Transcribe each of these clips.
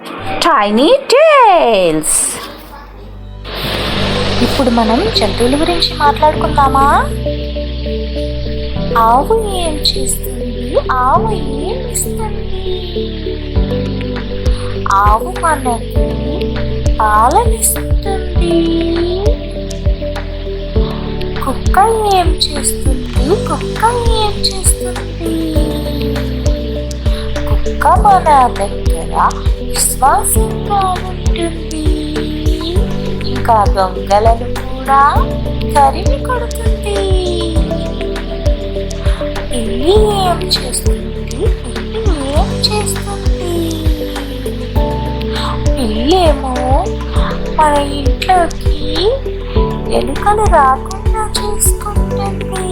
Tiny tiles. ఇప్పుడు మనం జంతువుల గురించి మాట్లాడుకుందామా? ఆవు ఏం చేస్తుంది? ఆవు ఏం ఇస్తుంది? ఆవు మనకి పాలనిస్తుంది. కుక్క ఏం చేస్తుంది? కుక్క ఏం చేస్తుంది? కుక్క మన దగ్గర విశ్వాసంగా ఉంటుంది. ఇంకా దొంగలను కూడా తరిమి కొడుతుంది. పిల్లి ఏం చేస్తుంది? పిల్లి ఏం చేస్తుంది? పిల్లేమో మన ఇంట్లోకి ఎలుకలు రాకుండా చూసుకుంటుంది.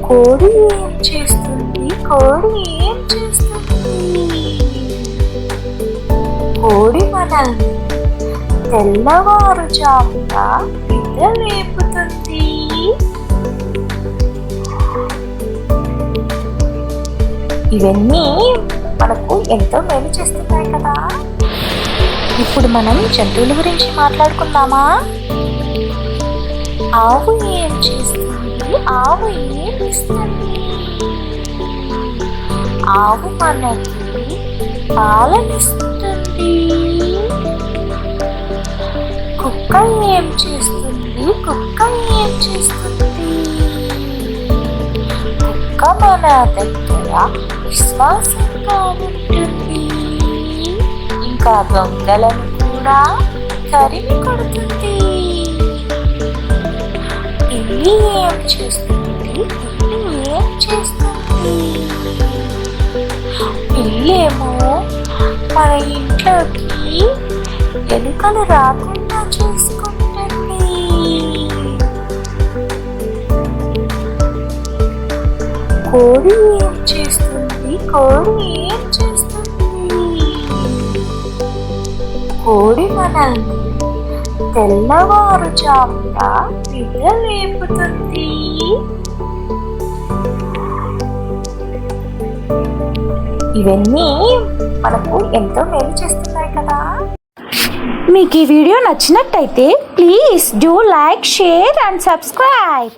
కోడి ఏం చేస్తుంది? కోడి ఏం చేస్తుంది? కోడి మనల్ని తెల్లవారుజామున నిద్రలేపుతుంది. ఇవన్నీ మనకు ఎంతో మేలు చేస్తున్నాయి కదా. ఇప్పుడు మనం జంతువుల గురించి మాట్లాడుకుందామా? ఆవు ఏం చేస్తుంది? ఆవు ఏం ఇస్తుంది? ఆవు మనకి పాలనిస్తుంది. కుక్క ఏం చేస్తుంది? కుక్క ఏం చేస్తుంది? కుక్క మన దగ్గర విశ్వాసంగా ఉంటుంది. ఇంకా దొంగలను కూడా తరిమి కొడుతుంది. పిల్లి ఏం చేస్తుంది? పిల్లి ఏం చేస్తుంది? పిల్లేమో మన ఇంట్లోకి ఎలుకలు రాకుండా చూసుకుంటుంది. కోడి ఏం చేస్తుంది? కోడి ఏం చేస్తుంది? కోడి మనల్ని తెల్లవారుజామున నిద్రలేపుతుంది. ఇవన్నీ మనకు ఎంతో మేలు చేస్తున్నాయి కదా. మీకు ఈ వీడియో నచ్చినట్టయితే please do like, share and subscribe.